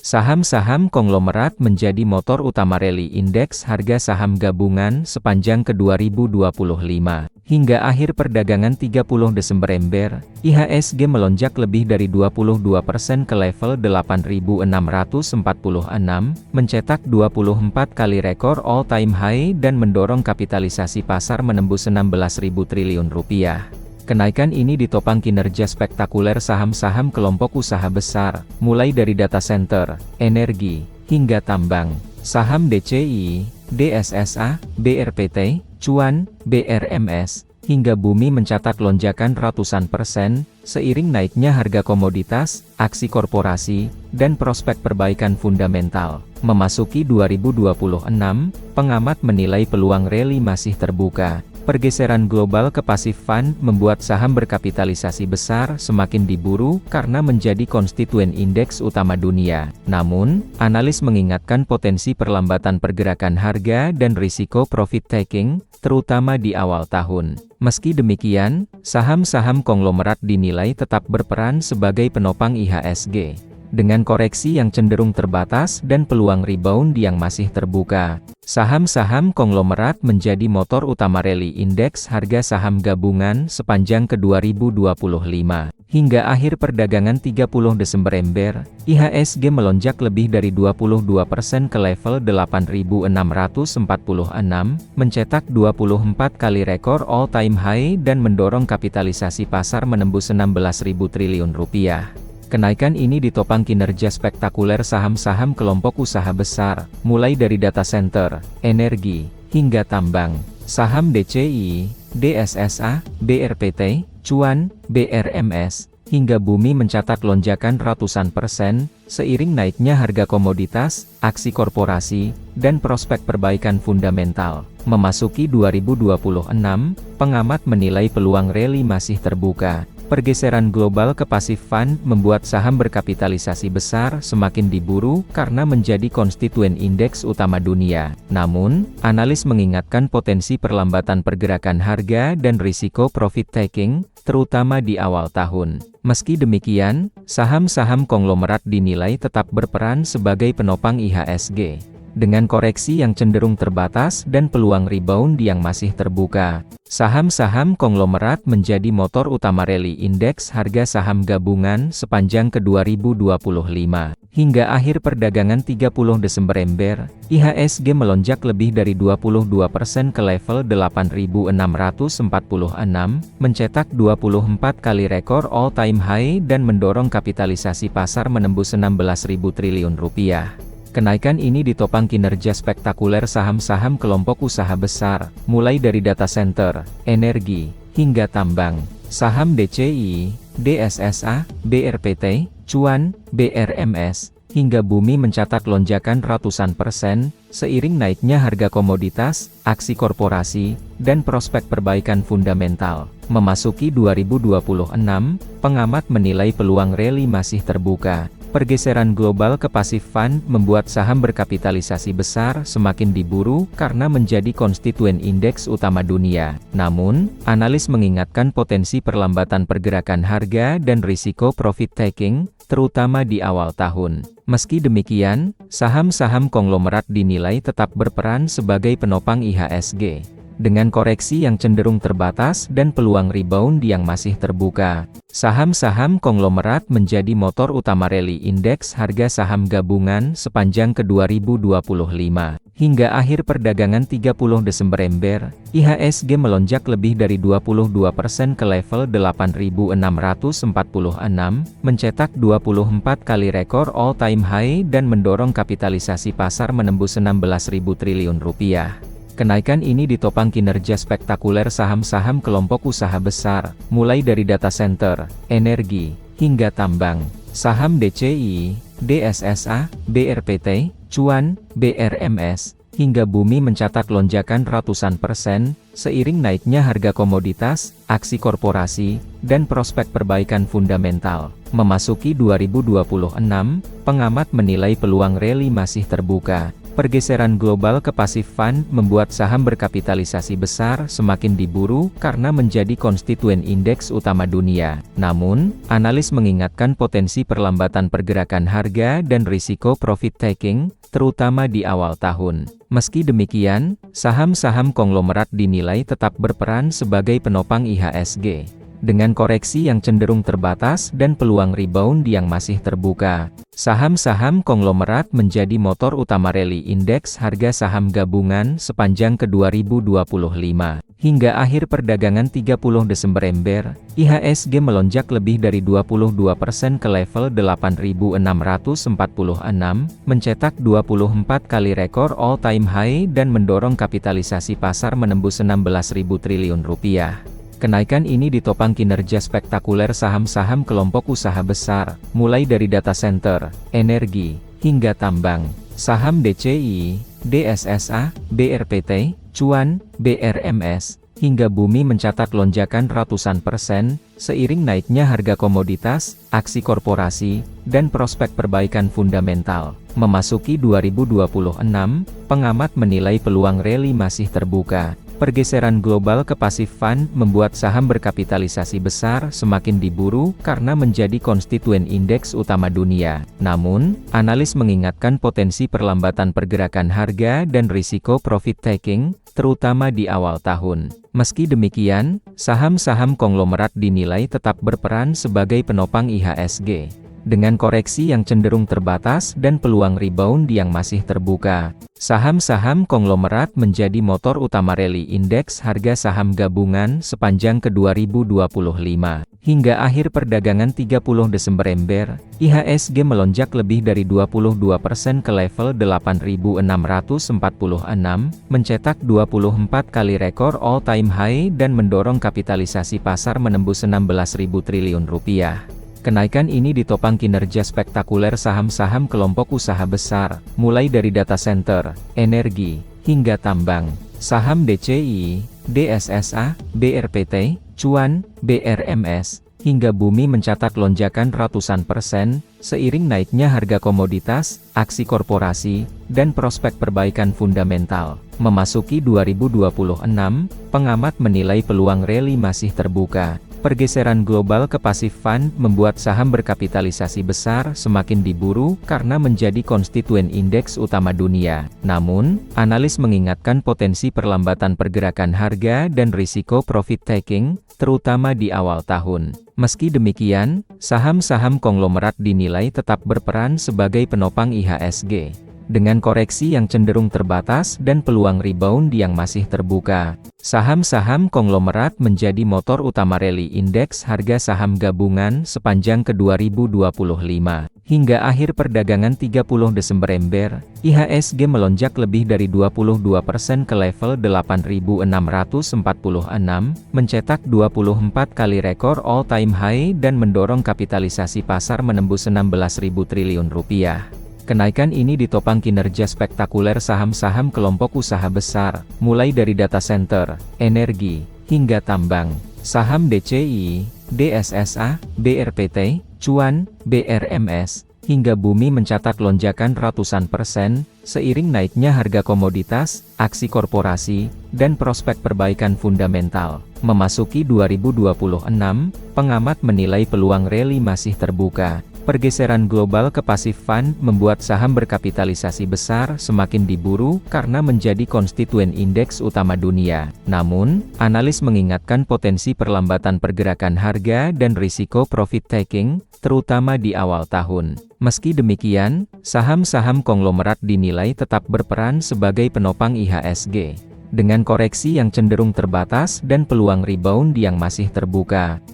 Saham-saham konglomerat menjadi motor utama rally indeks harga saham gabungan sepanjang ke 2025. Hingga akhir perdagangan 30 Desember, IHSG melonjak lebih dari 22% ke level 8.646, mencetak 24 kali rekor all-time high dan mendorong kapitalisasi pasar menembus 16.000 triliun rupiah. Kenaikan ini ditopang kinerja spektakuler saham-saham kelompok usaha besar, mulai dari data center, energi, hingga tambang. Saham DCI, DSSA, BRPT, Cuan, BRMS, hingga Bumi mencatat lonjakan ratusan persen, seiring naiknya harga komoditas, aksi korporasi, dan prospek perbaikan fundamental. Memasuki 2026, pengamat menilai peluang rally masih terbuka. Pergeseran global ke passive fund membuat saham berkapitalisasi besar semakin diburu karena menjadi konstituen indeks utama dunia. Namun, analis mengingatkan potensi perlambatan pergerakan harga dan risiko profit taking, terutama di awal tahun. Meski demikian, saham-saham konglomerat dinilai tetap berperan sebagai penopang IHSG. Dengan koreksi yang cenderung terbatas dan peluang rebound yang masih terbuka, saham-saham konglomerat menjadi motor utama rally indeks harga saham gabungan sepanjang ke 2025. Hingga akhir perdagangan 30 Desember, IHSG melonjak lebih dari 22% ke level 8.646, mencetak 24 kali rekor all-time high dan mendorong kapitalisasi pasar menembus 16.000 triliun rupiah. Kenaikan ini ditopang kinerja spektakuler saham-saham kelompok usaha besar, mulai dari data center, energi, hingga tambang. Saham DCI, DSSA, BRPT, Cuan, BRMS, hingga Bumi mencatat lonjakan ratusan persen, seiring naiknya harga komoditas, aksi korporasi, dan prospek perbaikan fundamental. Memasuki 2026, pengamat menilai peluang rally masih terbuka. Pergeseran global ke passive fund membuat saham berkapitalisasi besar semakin diburu karena menjadi konstituen indeks utama dunia. Namun, analis mengingatkan potensi perlambatan pergerakan harga dan risiko profit taking, terutama di awal tahun. Meski demikian, saham-saham konglomerat dinilai tetap berperan sebagai penopang IHSG. Dengan koreksi yang cenderung terbatas dan peluang rebound yang masih terbuka, saham-saham konglomerat menjadi motor utama rally indeks harga saham gabungan sepanjang ke 2025. Hingga akhir perdagangan 30 Desember, IHSG melonjak lebih dari 22% ke level 8.646, mencetak 24 kali rekor all-time high dan mendorong kapitalisasi pasar menembus 16.000 triliun rupiah. Kenaikan ini ditopang kinerja spektakuler saham-saham kelompok usaha besar, mulai dari data center, energi, hingga tambang. Saham DCI, DSSA, BRPT, Cuan, BRMS, hingga Bumi mencatat lonjakan ratusan persen, seiring naiknya harga komoditas, aksi korporasi, dan prospek perbaikan fundamental. Memasuki 2026, pengamat menilai peluang rally masih terbuka. Pergeseran global ke passive fund membuat saham berkapitalisasi besar semakin diburu karena menjadi konstituen indeks utama dunia. Namun, analis mengingatkan potensi perlambatan pergerakan harga dan risiko profit taking, terutama di awal tahun. Meski demikian, saham-saham konglomerat dinilai tetap berperan sebagai penopang IHSG. Dengan koreksi yang cenderung terbatas dan peluang rebound yang masih terbuka, saham-saham konglomerat menjadi motor utama rally indeks harga saham gabungan sepanjang ke 2025. Hingga akhir perdagangan 30 Desember, IHSG melonjak lebih dari 22% ke level 8.646, mencetak 24 kali rekor all-time high dan mendorong kapitalisasi pasar menembus 16.000 triliun rupiah. Kenaikan ini ditopang kinerja spektakuler saham-saham kelompok usaha besar, mulai dari data center, energi, hingga tambang. Saham DCI, DSSA, BRPT, Cuan, BRMS, hingga Bumi mencatat lonjakan ratusan persen, seiring naiknya harga komoditas, aksi korporasi, dan prospek perbaikan fundamental. Memasuki 2026, pengamat menilai peluang rally masih terbuka. Pergeseran global ke passive fund membuat saham berkapitalisasi besar semakin diburu karena menjadi konstituen indeks utama dunia. Namun, analis mengingatkan potensi perlambatan pergerakan harga dan risiko profit taking, terutama di awal tahun. Meski demikian, saham-saham konglomerat dinilai tetap berperan sebagai penopang IHSG. Dengan koreksi yang cenderung terbatas dan peluang rebound yang masih terbuka, saham-saham konglomerat menjadi motor utama rally indeks harga saham gabungan sepanjang ke 2025. Hingga akhir perdagangan 30 Desember, IHSG melonjak lebih dari 22% ke level 8.646, mencetak 24 kali rekor all-time high dan mendorong kapitalisasi pasar menembus 16.000 triliun rupiah. Kenaikan ini ditopang kinerja spektakuler saham-saham kelompok usaha besar, mulai dari data center, energi, hingga tambang. Saham DCI, DSSA, BRPT, Cuan, BRMS, hingga Bumi mencatat lonjakan ratusan persen, seiring naiknya harga komoditas, aksi korporasi, dan prospek perbaikan fundamental. Memasuki 2026, pengamat menilai peluang rally masih terbuka. Pergeseran global ke passive fund membuat saham berkapitalisasi besar semakin diburu karena menjadi konstituen indeks utama dunia. Namun, analis mengingatkan potensi perlambatan pergerakan harga dan risiko profit taking, terutama di awal tahun. Meski demikian, saham-saham konglomerat dinilai tetap berperan sebagai penopang IHSG. Dengan koreksi yang cenderung terbatas dan peluang rebound yang masih terbuka, saham-saham konglomerat menjadi motor utama rally indeks harga saham gabungan sepanjang ke 2025. Hingga akhir perdagangan 30 Desember, IHSG melonjak lebih dari 22% ke level 8.646, mencetak 24 kali rekor all-time high dan mendorong kapitalisasi pasar menembus 16.000 triliun rupiah. Kenaikan ini ditopang kinerja spektakuler saham-saham kelompok usaha besar, mulai dari data center, energi, hingga tambang. Saham DCI, DSSA, BRPT, Cuan, BRMS, hingga Bumi mencatat lonjakan ratusan persen, seiring naiknya harga komoditas, aksi korporasi, dan prospek perbaikan fundamental. Memasuki 2026, pengamat menilai peluang rally masih terbuka. Pergeseran global ke passive fund membuat saham berkapitalisasi besar semakin diburu karena menjadi konstituen indeks utama dunia. Namun, analis mengingatkan potensi perlambatan pergerakan harga dan risiko profit taking, terutama di awal tahun. Meski demikian, saham-saham konglomerat dinilai tetap berperan sebagai penopang IHSG. Dengan koreksi yang cenderung terbatas dan peluang rebound yang masih terbuka, saham-saham konglomerat menjadi motor utama rally indeks harga saham gabungan sepanjang ke 2025. Hingga akhir perdagangan 30 Desember, IHSG melonjak lebih dari 22% ke level 8.646, mencetak 24 kali rekor all-time high dan mendorong kapitalisasi pasar menembus 16.000 triliun rupiah. Kenaikan ini ditopang kinerja spektakuler saham-saham kelompok usaha besar, mulai dari data center, energi, hingga tambang. Saham DCI, DSSA, BRPT, Cuan, BRMS, hingga Bumi mencatat lonjakan ratusan persen, seiring naiknya harga komoditas, aksi korporasi, dan prospek perbaikan fundamental. Memasuki 2026, pengamat menilai peluang rally masih terbuka. Pergeseran global ke passive fund membuat saham berkapitalisasi besar semakin diburu karena menjadi konstituen indeks utama dunia. Namun, analis mengingatkan potensi perlambatan pergerakan harga dan risiko profit taking, terutama di awal tahun. Meski demikian, saham-saham konglomerat dinilai tetap berperan sebagai penopang IHSG. Dengan koreksi yang cenderung terbatas dan peluang rebound yang masih terbuka,